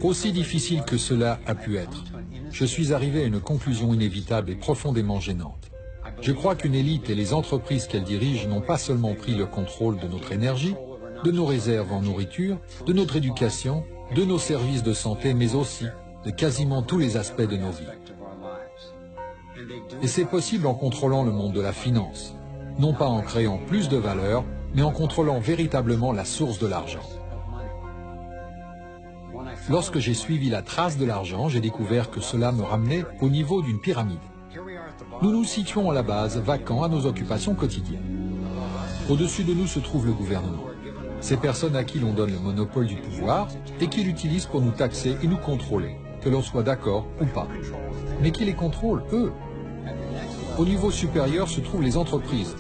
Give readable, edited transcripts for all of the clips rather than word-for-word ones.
Aussi difficile que cela a pu être, je suis arrivé à une conclusion inévitable et profondément gênante. Je crois qu'une élite et les entreprises qu'elle dirige n'ont pas seulement pris le contrôle de notre énergie, de nos réserves en nourriture, de notre éducation, de nos services de santé, mais aussi de quasiment tous les aspects de nos vies. Et c'est possible en contrôlant le monde de la finance, non pas en créant plus de valeur, mais en contrôlant véritablement la source de l'argent. Lorsque j'ai suivi la trace de l'argent, j'ai découvert que cela me ramenait au niveau d'une pyramide. Nous nous situons à la base, vacants à nos occupations quotidiennes. Au-dessus de nous se trouve le gouvernement. Ces personnes à qui l'on donne le monopole du pouvoir et qui l'utilisent pour nous taxer et nous contrôler, que l'on soit d'accord ou pas. Mais qui les contrôlent, eux? Au niveau supérieur se trouvent les entreprises.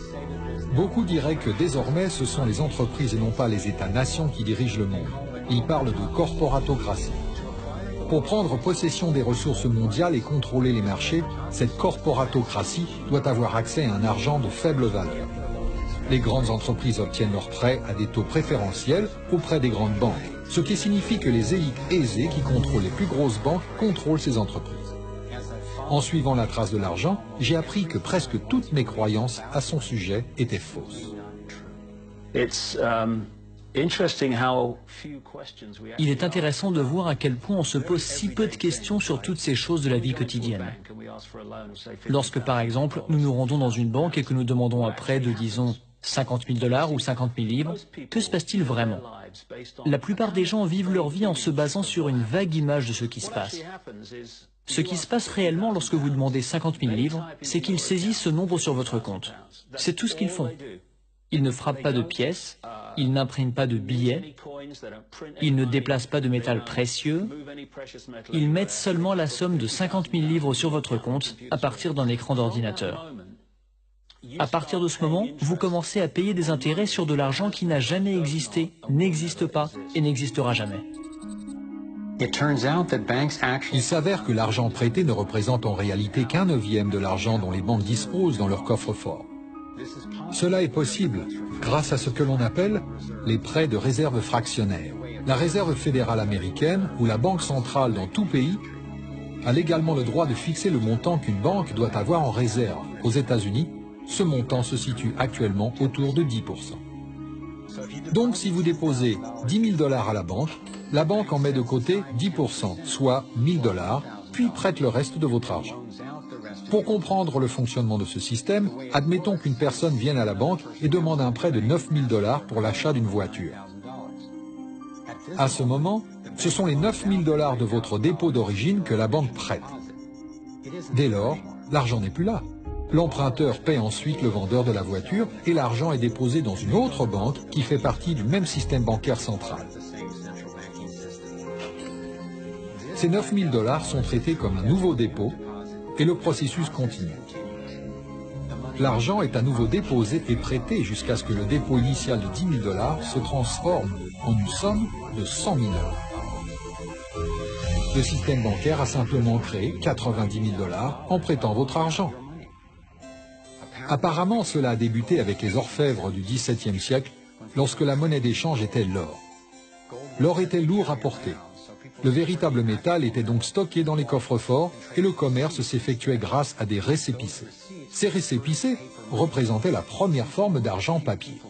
Beaucoup diraient que désormais ce sont les entreprises et non pas les États-nations qui dirigent le monde. Ils parlent de corporatocratie. Pour prendre possession des ressources mondiales et contrôler les marchés, cette corporatocratie doit avoir accès à un argent de faible valeur. Les grandes entreprises obtiennent leurs prêts à des taux préférentiels auprès des grandes banques, ce qui signifie que les élites aisées qui contrôlent les plus grosses banques contrôlent ces entreprises. En suivant la trace de l'argent, j'ai appris que presque toutes mes croyances à son sujet étaient fausses. Il est intéressant de voir à quel point on se pose si peu de questions sur toutes ces choses de la vie quotidienne. Lorsque, par exemple, nous nous rendons dans une banque et que nous demandons un prêt de, disons, 50 000 $ ou 50 000 livres, que se passe-t-il vraiment? La plupart des gens vivent leur vie en se basant sur une vague image de ce qui se passe. Ce qui se passe réellement lorsque vous demandez 50 000 livres, c'est qu'ils saisissent ce nombre sur votre compte. C'est tout ce qu'ils font. Ils ne frappent pas de pièces, ils n'impriment pas de billets, ils ne déplacent pas de métal précieux, ils mettent seulement la somme de 50 000 livres sur votre compte à partir d'un écran d'ordinateur. À partir de ce moment, vous commencez à payer des intérêts sur de l'argent qui n'a jamais existé, n'existe pas et n'existera jamais. Il s'avère que l'argent prêté ne représente en réalité qu'un neuvième de l'argent dont les banques disposent dans leur coffre-fort. Cela est possible grâce à ce que l'on appelle les prêts de réserve fractionnaire. La Réserve fédérale américaine ou la Banque centrale dans tout pays a légalement le droit de fixer le montant qu'une banque doit avoir en réserve. Aux États-Unis, ce montant se situe actuellement autour de 10%. Donc si vous déposez 10 000 $ à la banque en met de côté 10%, soit 1 000 $, puis prête le reste de votre argent. Pour comprendre le fonctionnement de ce système, admettons qu'une personne vienne à la banque et demande un prêt de 9 000 $ pour l'achat d'une voiture. À ce moment, ce sont les 9 000 $ de votre dépôt d'origine que la banque prête. Dès lors, l'argent n'est plus là. L'emprunteur paie ensuite le vendeur de la voiture et l'argent est déposé dans une autre banque qui fait partie du même système bancaire central. Ces 9 000 $ sont traités comme un nouveau dépôt et le processus continue. L'argent est à nouveau déposé et prêté jusqu'à ce que le dépôt initial de 10 000 $ se transforme en une somme de 100 000 $. Le système bancaire a simplement créé 90 000 $ en prêtant votre argent. Apparemment, cela a débuté avec les orfèvres du XVIIe siècle, lorsque la monnaie d'échange était l'or. L'or était lourd à porter. Le véritable métal était donc stocké dans les coffres-forts et le commerce s'effectuait grâce à des récépissés. Ces récépissés représentaient la première forme d'argent papier.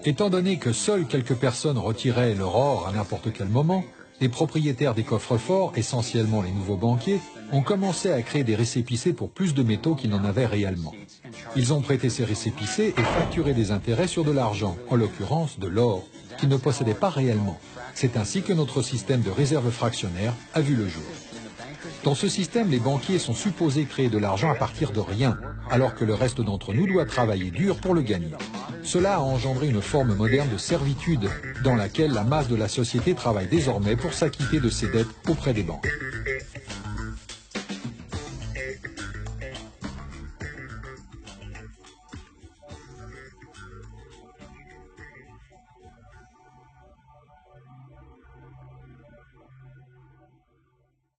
Étant donné que seules quelques personnes retiraient leur or à n'importe quel moment, les propriétaires des coffres-forts, essentiellement les nouveaux banquiers, ont commencé à créer des récépissés pour plus de métaux qu'ils n'en avaient réellement. Ils ont prêté ces récépissés et facturé des intérêts sur de l'argent, en l'occurrence de l'or, qu'ils ne possédaient pas réellement. C'est ainsi que notre système de réserve fractionnaire a vu le jour. Dans ce système, les banquiers sont supposés créer de l'argent à partir de rien, alors que le reste d'entre nous doit travailler dur pour le gagner. Cela a engendré une forme moderne de servitude, dans laquelle la masse de la société travaille désormais pour s'acquitter de ses dettes auprès des banques.